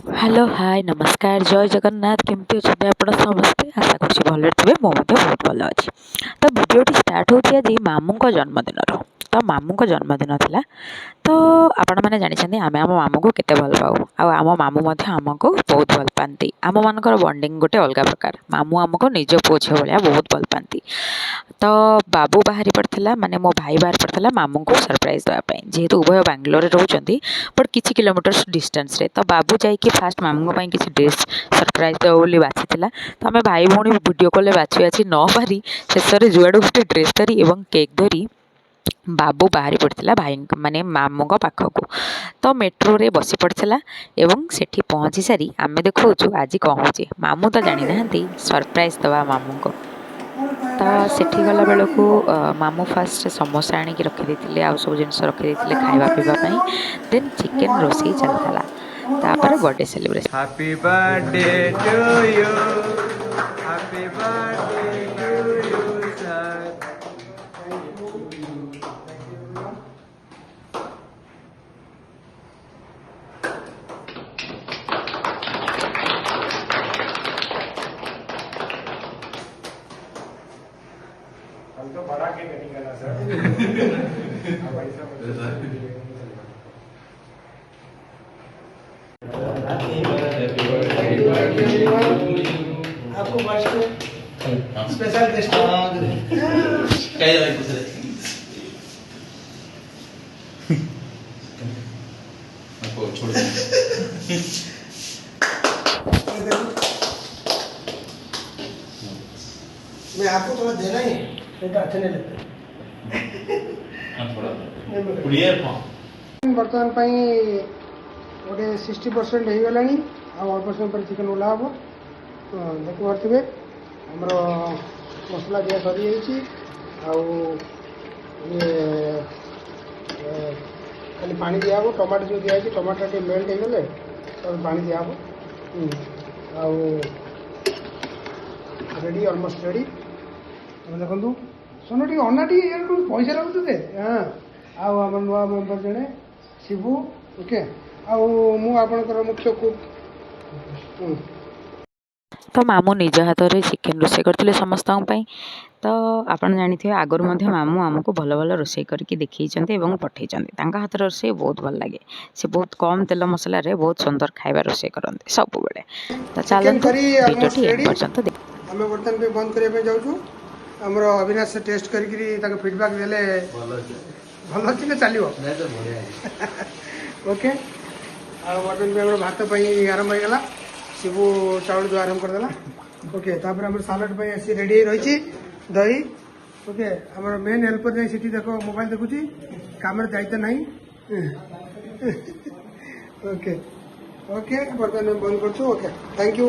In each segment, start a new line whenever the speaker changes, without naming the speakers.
Hello hi नमस्कार जय जगन्नाथ केमती अच्छे आप समस्ते आशा कर भले थे मुझे बहुत भल अच्छी। तो भिडियोटी स्टार्ट होती आज मामू जन्मदिन तो मामू जन्मदिन था। तो आपण मैंने जानते आम आम मामू को केते भल पाऊ आम मामू आमको बहुत भल पाती। आम मानकर बॉन्डिंग गोटे अलग प्रकार मामू आमको निज पुओ झी भाया बहुत भल पाती। तो बाबू बाहरी पड़ता माने मो भाई बाहर पड़ता मामू को सरप्राइज देवाई जेहेतु उभय बांग्लोर रोचंती बट किसी किलोमीटर डिस्टेंस रे। तो बाबू जाइए फास्ट मामू किसी ड्रेस सरप्राइज देव बोली बाछी तो आम भाई भौणी वीडियो कॉल बाछी बाछी न पारी शेष में जुआड़ गोटे ड्रेस धरी एवं केक धरी बाबू बाहरी पड़ता भाई माने मामू पाखक। तो मेट्रो रे बसी पड़ता एवं सेठी पहुँची सारी आम देखु आज कौन हो मामू तो जानी ना सरप्राइज दवा मामू को। तो सेठी गला बेलू मामू फास्ट समोसा आनिक रखिदे आउ सब जिन रखिदे खाଇବା पीवा देन चिकेन रोसई चलता तापर birthday celebration.
Happy birthday to you happy birthday to you sir. हम तो बड़ा के कटिंग करना सर। आपको स्पेशल गेस्ट छोड़ मैं आपको थोड़ा देना ही नहीं तो अच्छा नहीं लगता। बर्तमान गोटे 60% हो गला अल्प समय पर चिकेन ओह्ला हम देखिपे आमर मसला दिया सरी खाली पानी दिया टमाटो जो दिखाई टमाटो टे मेल्ट हो गले तब पानी दिया रेडी अलमोस्ट रेडी तुम देखु सुन टी अना टी पैसा लगुते हाँ आम नुआ मेम्बर जड़े शिबू ओके आपर मुख्य कुक।
तो मामू निज हाथ में चिकेन रोसे करते समस्त। तो आपड़ जानी आगुरी मामू आमको भल भल रोसे करके देखी पठे हाथ रोसे बहुत भल लगे से बहुत कम तेल मसला रे बहुत सुंदर खाଇବା रोसे करते सब बेले। तो चलते वीडियोटी पर्यंत
आम बर्तमान पे बंद करने जाऊँ आमर अविनाश टेस्ट कर फीडबैक देले भल अच्छे चलो ओके बर्तमान पे भात आरंभ होगा शिबू चाउल जो आरंभ करदेला ओके तापर आम सालाड पे आसी रेडी रही दही ओके आम मेन हेल्पर जाए सीटी देख मोबाइल देखुची काम दायित्व ना ओके ओके बर्तमान बंद कर okay thank you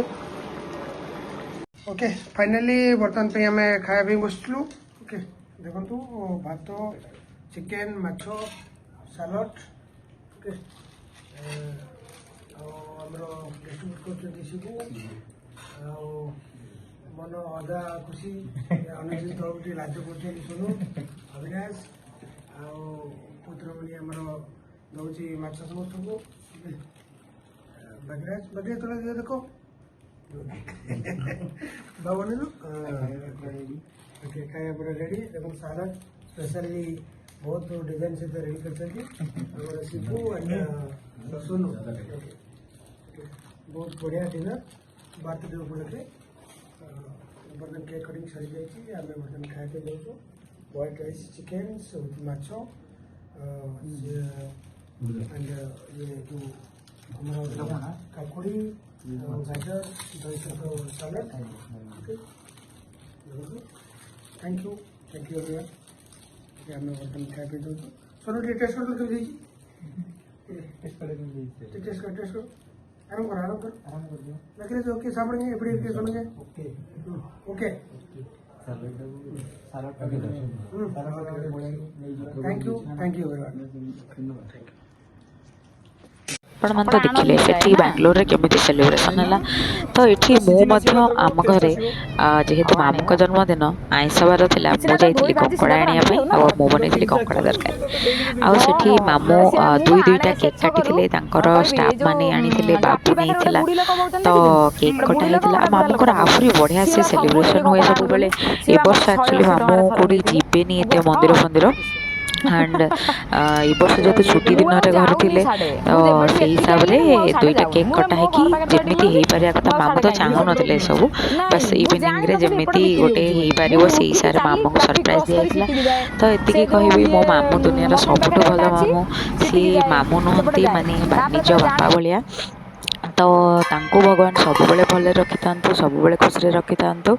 okay finally बर्तमान पे आम खाया बसलु ओके देखु भात चिकेन माछ सालाड ओके आमर डिस्ट्रीब्यूट कर शिबू मन अदा खुशी अनेक तौर लाज कर सोनू अविनाश पुत्रमणि आमर दौर माछ समस्त को बगराज बगे तो देखो भवन ओके खाया पूरा रेडी देखो सालाड स्पेशली बहुत डिजाइन से रेडी कर शिबू एंड सोनू बहुत बढ़िया डिनर बर्थडे उपलक्षे बर्तमान केक कटिंग सरी जाइए आम बर्तमान खाया जाऊँ व्हाइट राइस चिकेन माछ एंड ये जो हमारा काकुड़ी गाजर दही सहित salad okay thank you everyone आम बर्तमान खाया जाऊँ सोनू टेस्ट कर टेस्ट कर आराम कर लगे ओके सापड़ेंगे एपड़ी सुनेंगे okay okay thank you very much.
ଆପଣମାନେ ତ ଦେଖିଲେ ସେଠି ବାଙ୍ଗାଲୋରରେ କେମିତି ସେଲିବ୍ରେସନ୍ ହେଲା। ତ ଏଠି ମୁଁ ମଧ୍ୟ ଆମ ଘରେ ଯେହେତୁ ମାମୁଙ୍କ ଜନ୍ମଦିନ ଆଇଁଷ ବାର ଥିଲା, ମୁଁ ଯାଇଥିଲି କଙ୍କଡ଼ା ଆଣିବା ପାଇଁ ଆଉ ମୁଁ ବନେଇଥିଲି କଙ୍କଡ଼ା ତରକାରୀ। ଆଉ ସେଠି ମାମୁଁ ଦୁଇଟା କେକ୍ କାଟିଥିଲେ, ତାଙ୍କର ଷ୍ଟାଫ୍ ମାନେ ଆଣିଥିଲେ, ବାବୁ ନେଇଥିଲା। ତ କେକ୍ କଟା ହେଇଥିଲା ଆଉ ମାମୁଁଙ୍କର ଆହୁରି ବଢ଼ିଆ ସେ ସେଲିବ୍ରେସନ୍ ହୁଏ ସବୁବେଳେ। ଏ ବର୍ଷ ଆକ୍ଚୁଆଲି ମାମୁଁ କେଉଁଠି ଯିବେନି ଏତେ ମନ୍ଦିର ଫନ୍ଦିର, ଆଣ୍ଡ ଏ ବର୍ଷ ଯେହେତୁ ଛୁଟି ଦିନରେ ଘରେ ଥିଲେ ତ ସେଇ ହିସାବରେ ଦୁଇଟା କେକ୍ କଟା ହେଇକି ଯେମିତି ହେଇପାରିବା କଥା, ମାମୁଁ ତ ଚାହୁଁନଥିଲେ ଏସବୁ, ବାସ୍ ଇଭିନିଂରେ ଯେମିତି ଗୋଟେ ହେଇପାରିବ ସେଇ ହିସାବରେ ମାମୁଁଙ୍କୁ ସରପ୍ରାଇଜ୍ ଦିଆଯାଇଥିଲା। ତ ଏତିକି କହିବି, ମୋ ମାମୁଁ ଦୁନିଆର ସବୁଠୁ ଭଲ ମାମୁଁ। ସିଏ ମାମୁଁ ନୁହନ୍ତି ମାନେ ନିଜ ବାପା ଭଳିଆ। ତ ତାଙ୍କୁ ଭଗବାନ ସବୁବେଳେ ଭଲରେ ରଖିଥାନ୍ତୁ, ସବୁବେଳେ ଖୁସିରେ ରଖିଥାନ୍ତୁ,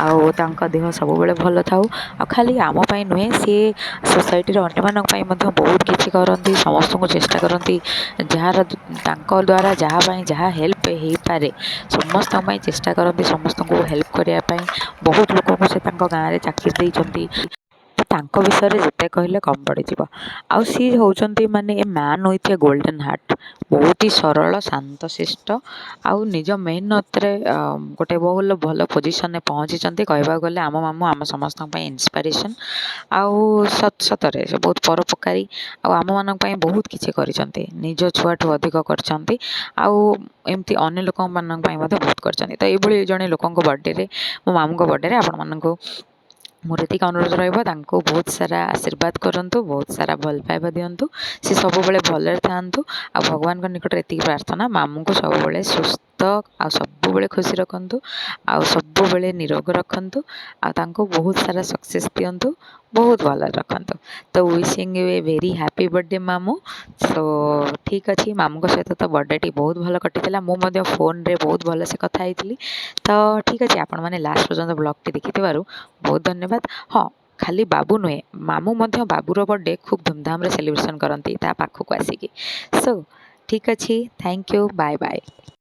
ଆଉ ତାଙ୍କ ଦେହ ସବୁବେଳେ ଭଲ ଥାଉ। ଆଉ ଖାଲି ଆମ ପାଇଁ ନୁହେଁ, ସିଏ ସୋସାଇଟିର ଅନ୍ୟମାନଙ୍କ ପାଇଁ ମଧ୍ୟ ବହୁତ କିଛି କରନ୍ତି, ସମସ୍ତଙ୍କୁ ଚେଷ୍ଟା କରନ୍ତି, ଯାହାର ତାଙ୍କ ଦ୍ୱାରା ଯାହା ପାଇଁ ଯାହା ହେଲ୍ପ ହେଇପାରେ ସମସ୍ତଙ୍କ ପାଇଁ ଚେଷ୍ଟା କରନ୍ତି, ସମସ୍ତଙ୍କୁ ହେଲ୍ପ କରିବା ପାଇଁ। ବହୁତ ଲୋକଙ୍କୁ ସେ ତାଙ୍କ ଗାଁରେ ଚାକିରି ଦେଇଛନ୍ତି, ତାଙ୍କ ବିଷୟରେ ଯେତେ କହିଲେ କମ୍ ପଡ଼ିଯିବ। ଆଉ ସିଏ ହେଉଛନ୍ତି ମାନେ ଏ man with a golden heart, ବହୁତ ହି ସରଳ, ଶାନ୍ତଶିଷ୍ଟ, ଆଉ ନିଜ ମେହନତରେ ଗୋଟେ ଭଲ ପୋଜିସନରେ ପହଞ୍ଚିଛନ୍ତି। କହିବାକୁ ଗଲେ ଆମ ମାମୁଁ ଆମ ସମସ୍ତଙ୍କ ପାଇଁ ଇନ୍ସପାଇରେସନ୍। ଆଉ ସତରେ ସେ ବହୁତ ପରୋପକାରୀ, ଆଉ ଆମମାନଙ୍କ ପାଇଁ ବହୁତ କିଛି କରିଛନ୍ତି, ନିଜ ଛୁଆଠୁ ଅଧିକ କରିଛନ୍ତି, ଆଉ ଏମିତି ଅନ୍ୟ ଲୋକମାନଙ୍କ ପାଇଁ ମଧ୍ୟ ବହୁତ କରିଛନ୍ତି। ତ ଏଇଭଳି ଜଣେ ଲୋକଙ୍କ ବର୍ଥଡ଼େରେ, ମୋ ମାମୁଁଙ୍କ ବର୍ଥଡ଼େରେ ଆପଣମାନଙ୍କୁ ମୋର ଏତିକି ଅନୁରୋଧ ରହିବ, ତାଙ୍କୁ ବହୁତ ସାରା ଆଶୀର୍ବାଦ କରନ୍ତୁ, ବହୁତ ସାରା ଭଲ ପାଇବା ଦିଅନ୍ତୁ, ସେ ସବୁବେଳେ ଭଲରେ ଥାଆନ୍ତୁ। ଆଉ ଭଗବାନଙ୍କ ନିକଟରେ ଏତିକି ପ୍ରାର୍ଥନା, ମାମୁଁଙ୍କୁ ସବୁବେଳେ ସୁସ୍ଥ ଆଉ ସବୁବେଳେ ଖୁସି ରଖନ୍ତୁ, ଆଉ ସବୁବେଳେ ନିରୋଗ ରଖନ୍ତୁ, ଆଉ ତାଙ୍କୁ ବହୁତ ସାରା ସକ୍ସେସ୍ ଦିଅନ୍ତୁ, ବହୁତ ଭଲରେ ରଖନ୍ତୁ। ତ wishing you a very happy birthday ମାମୁଁ। ସୋ ଠିକ୍ ଅଛି, ମାମୁଁଙ୍କ ସହିତ ତ ବର୍ଥଡ଼େଟି ବହୁତ ଭଲ କଟିଥିଲା, ମୁଁ ମଧ୍ୟ ଫୋନ୍ରେ ବହୁତ ଭଲସେ କଥା ହେଇଥିଲି। ତ ଠିକ୍ ଅଛି, ଆପଣମାନେ ଲାଷ୍ଟ ପର୍ଯ୍ୟନ୍ତ ବ୍ଲଗ୍ଟି ଦେଖିଥିବାରୁ ବହୁତ ଧନ୍ୟବାଦ। ହଁ, ଖାଲି ବାବୁ ନୁହେଁ, ମାମୁଁ ମଧ୍ୟ ବାବୁର ବର୍ଥଡ଼େ ଖୁବ୍ ଧୁମଧାମରେ ସେଲିବ୍ରେସନ୍ କରନ୍ତି ତା ପାଖକୁ ଆସିକି। ସୋ ଠିକ୍ ଅଛି, ଥ୍ୟାଙ୍କ ୟୁ, ବାଏ ବାଏ।